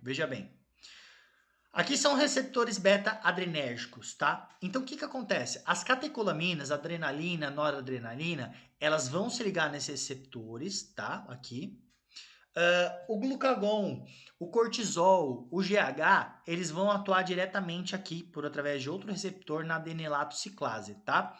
Veja bem. Aqui são receptores beta-adrenérgicos, tá? Então, o que que acontece? As catecolaminas, adrenalina, noradrenalina, elas vão se ligar nesses receptores, tá? Aqui. O glucagon, o cortisol, o GH, eles vão atuar diretamente aqui, por através de outro receptor, na adenilatoxiclase, tá?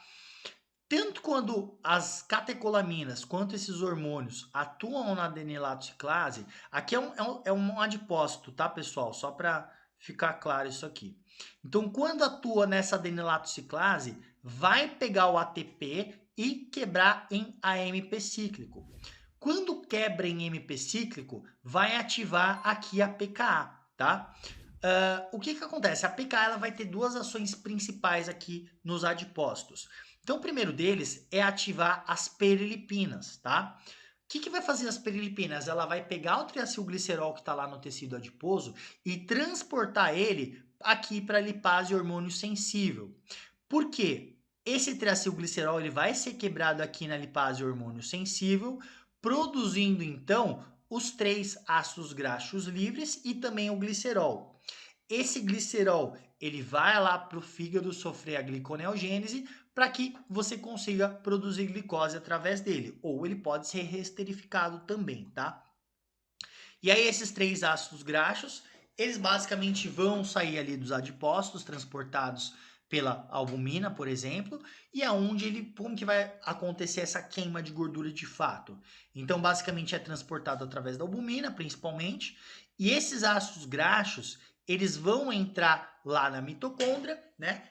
Tanto quando as catecolaminas quanto esses hormônios atuam na adenilatoxiclase, aqui é um adipócito, tá, pessoal? Só para ficar claro isso aqui. Então, quando atua nessa adenilatoxiclase, vai pegar o ATP e quebrar em AMP cíclico. Quando quebra em MP cíclico, vai ativar aqui a PKA, tá? O que que acontece? A PKA ela vai ter duas ações principais aqui nos adipócitos. Então, o primeiro deles é ativar as perilipinas, tá? O que que vai fazer as perilipinas? Ela vai pegar o triacilglicerol que está lá no tecido adiposo e transportar ele aqui para a lipase hormônio sensível. Por quê? Esse triacilglicerol ele vai ser quebrado aqui na lipase hormônio sensível, produzindo então os 3 ácidos graxos livres e também o glicerol. Esse glicerol ele vai lá para o fígado sofrer a gliconeogênese para que você consiga produzir glicose através dele, ou ele pode ser resterificado também, tá? E aí esses 3 ácidos graxos, eles basicamente vão sair ali dos adipócitos, transportados pela albumina, por exemplo, e aonde como que vai acontecer essa queima de gordura de fato? Então, basicamente é transportado através da albumina, principalmente, e esses ácidos graxos, eles vão entrar lá na mitocôndria, né?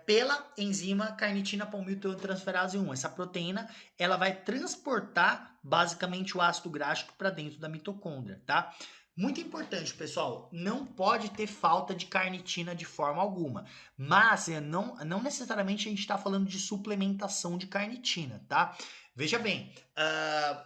Pela enzima carnitina palmitotransferase 1. Essa proteína ela vai transportar basicamente o ácido gráfico para dentro da mitocôndria, tá? Muito importante, pessoal, não pode ter falta de carnitina de forma alguma, mas não necessariamente a gente está falando de suplementação de carnitina, tá? Veja bem,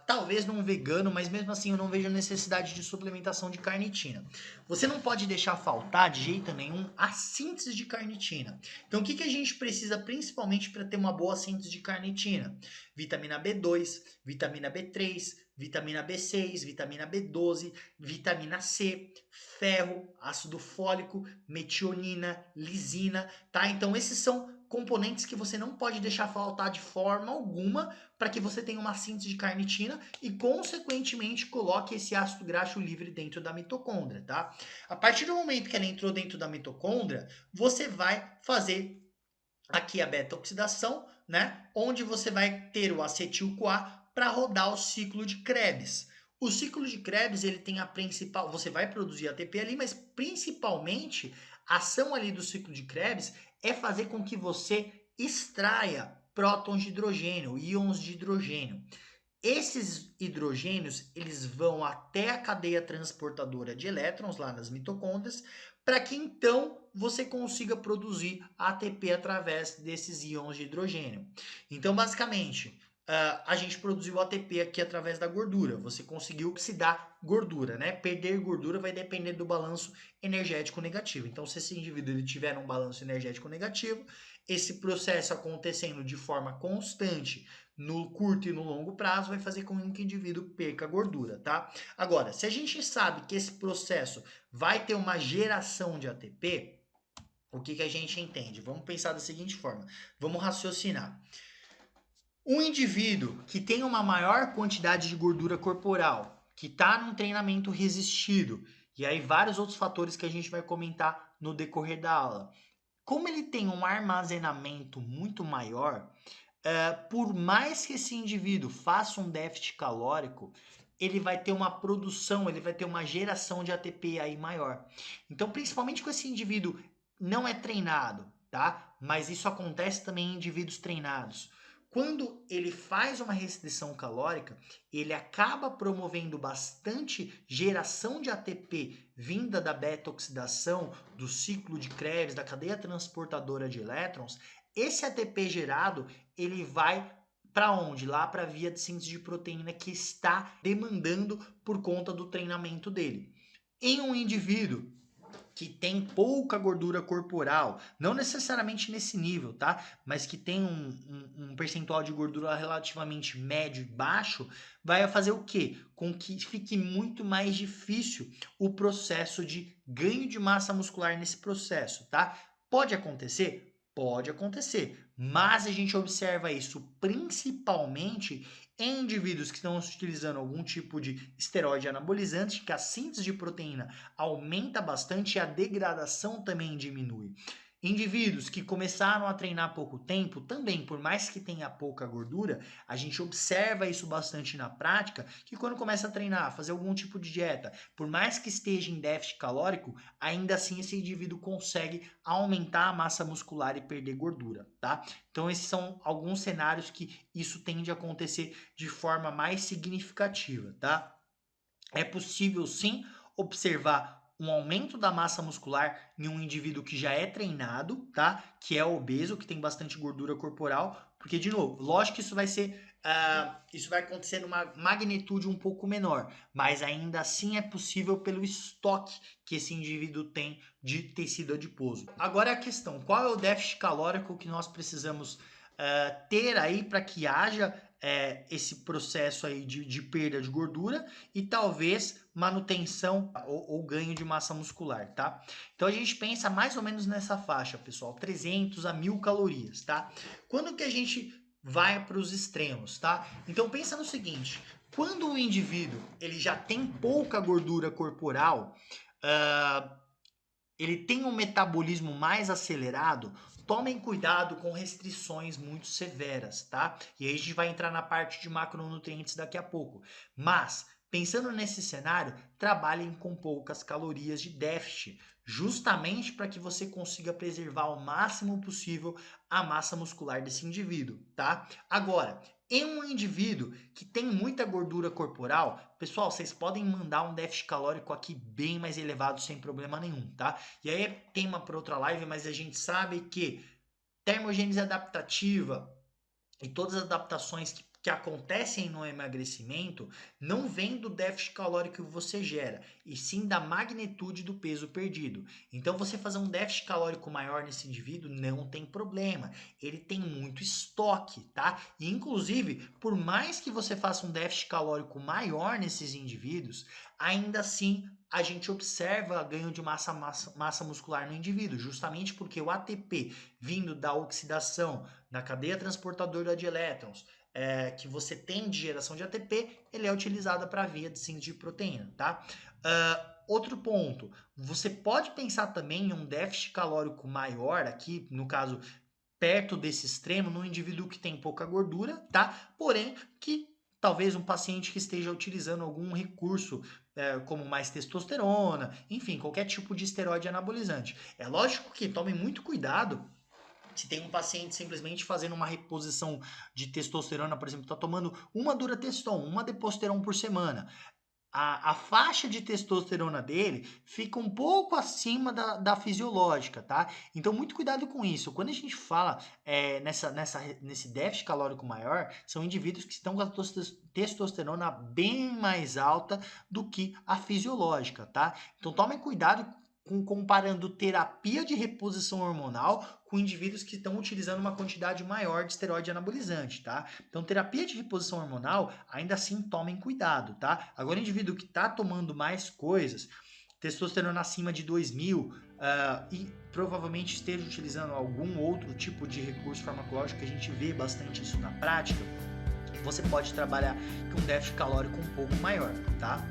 talvez não vegano, mas mesmo assim eu não vejo necessidade de suplementação de carnitina. Você não pode deixar faltar de jeito nenhum a síntese de carnitina. Então, o que a gente precisa principalmente para ter uma boa síntese de carnitina? Vitamina B2, vitamina B3, vitamina B6, vitamina B12, vitamina C, ferro, ácido fólico, metionina, lisina, tá? Então, esses são componentes que você não pode deixar faltar de forma alguma para que você tenha uma síntese de carnitina e, consequentemente, coloque esse ácido graxo livre dentro da mitocôndria, tá? A partir do momento que ela entrou dentro da mitocôndria, você vai fazer aqui a beta-oxidação, né? Onde você vai ter o acetil-CoA para rodar o ciclo de Krebs. O ciclo de Krebs, ele tem a principal, você vai produzir ATP ali, mas principalmente a ação ali do ciclo de Krebs é fazer com que você extraia prótons de hidrogênio, íons de hidrogênio. Esses hidrogênios, eles vão até a cadeia transportadora de elétrons lá nas mitocôndrias, para que então você consiga produzir ATP através desses íons de hidrogênio. Então, basicamente, a gente produziu ATP aqui através da gordura. Você conseguiu oxidar gordura, né? Perder gordura vai depender do balanço energético negativo. Então, se esse indivíduo ele tiver um balanço energético negativo, esse processo acontecendo de forma constante no curto e no longo prazo vai fazer com que o indivíduo perca gordura, tá? Agora, se a gente sabe que esse processo vai ter uma geração de ATP, o que a gente entende? Vamos pensar da seguinte forma, vamos raciocinar. Um indivíduo que tem uma maior quantidade de gordura corporal, que está num treinamento resistido, e aí vários outros fatores que a gente vai comentar no decorrer da aula. Como ele tem um armazenamento muito maior, por mais que esse indivíduo faça um déficit calórico, ele vai ter uma produção, ele vai ter uma geração de ATP aí maior. Então, principalmente com esse indivíduo não é treinado, tá? Mas isso acontece também em indivíduos treinados. Quando ele faz uma restrição calórica, ele acaba promovendo bastante geração de ATP vinda da beta-oxidação, do ciclo de Krebs, da cadeia transportadora de elétrons. Esse ATP gerado, ele vai para onde? Lá para a via de síntese de proteína que está demandando por conta do treinamento dele. Em um indivíduo que tem pouca gordura corporal, não necessariamente nesse nível, tá? Mas que tem um percentual de gordura relativamente médio e baixo, vai fazer o quê? Com que fique muito mais difícil o processo de ganho de massa muscular nesse processo, tá? Pode acontecer? Pode acontecer, mas a gente observa isso principalmente em indivíduos que estão utilizando algum tipo de esteroide anabolizante, que a síntese de proteína aumenta bastante e a degradação também diminui. Indivíduos que começaram a treinar há pouco tempo, também, por mais que tenha pouca gordura, a gente observa isso bastante na prática, que quando começa a treinar, fazer algum tipo de dieta, por mais que esteja em déficit calórico, ainda assim esse indivíduo consegue aumentar a massa muscular e perder gordura, tá? Então esses são alguns cenários que isso tende a acontecer de forma mais significativa, tá? É possível sim observar um aumento da massa muscular em um indivíduo que já é treinado, tá? Que é obeso, que tem bastante gordura corporal, porque de novo, lógico que isso vai acontecer numa magnitude um pouco menor, mas ainda assim é possível pelo estoque que esse indivíduo tem de tecido adiposo. Agora a questão, qual é o déficit calórico que nós precisamos ter aí para que haja esse processo aí de perda de gordura e talvez manutenção ou ganho de massa muscular, tá? Então a gente pensa mais ou menos nessa faixa, pessoal, 300 a 1000 calorias, tá? Quando que a gente vai para os extremos, tá? Então pensa no seguinte, quando o indivíduo ele já tem pouca gordura corporal, ele tem um metabolismo mais acelerado, tomem cuidado com restrições muito severas, tá? E aí a gente vai entrar na parte de macronutrientes daqui a pouco. Mas, pensando nesse cenário, trabalhem com poucas calorias de déficit, justamente para que você consiga preservar o máximo possível a massa muscular desse indivíduo, tá? Agora, em um indivíduo que tem muita gordura corporal, pessoal, vocês podem mandar um déficit calórico aqui bem mais elevado sem problema nenhum, tá? E aí é tema para outra live, mas a gente sabe que termogênese adaptativa e todas as adaptações que acontecem no emagrecimento não vem do déficit calórico que você gera, e sim da magnitude do peso perdido. Então, você fazer um déficit calórico maior nesse indivíduo não tem problema. Ele tem muito estoque, tá? E, inclusive, por mais que você faça um déficit calórico maior nesses indivíduos, ainda assim a gente observa ganho de massa muscular no indivíduo, justamente porque o ATP vindo da oxidação na cadeia transportadora de elétrons, que você tem de geração de ATP, ele é utilizado para a via de síntese de proteína, tá? Outro ponto, você pode pensar também em um déficit calórico maior, aqui no caso perto desse extremo, no indivíduo que tem pouca gordura, tá? Porém, que talvez um paciente que esteja utilizando algum recurso, como mais testosterona, enfim, qualquer tipo de esteroide anabolizante. É lógico que tomem muito cuidado se tem um paciente simplesmente fazendo uma reposição de testosterona, por exemplo, está tomando uma Durateston, uma Deposteron por semana. A faixa de testosterona dele fica um pouco acima da fisiológica, tá? Então, muito cuidado com isso. Quando a gente fala nesse déficit calórico maior, são indivíduos que estão com a testosterona bem mais alta do que a fisiológica, tá? Então, tomem cuidado comparando terapia de reposição hormonal com indivíduos que estão utilizando uma quantidade maior de esteroide anabolizante, tá? Então, terapia de reposição hormonal, ainda assim, tomem cuidado, tá? Agora, o indivíduo que está tomando mais coisas, testosterona acima de 2.000 e provavelmente esteja utilizando algum outro tipo de recurso farmacológico, que a gente vê bastante isso na prática, você pode trabalhar com um déficit calórico um pouco maior, tá?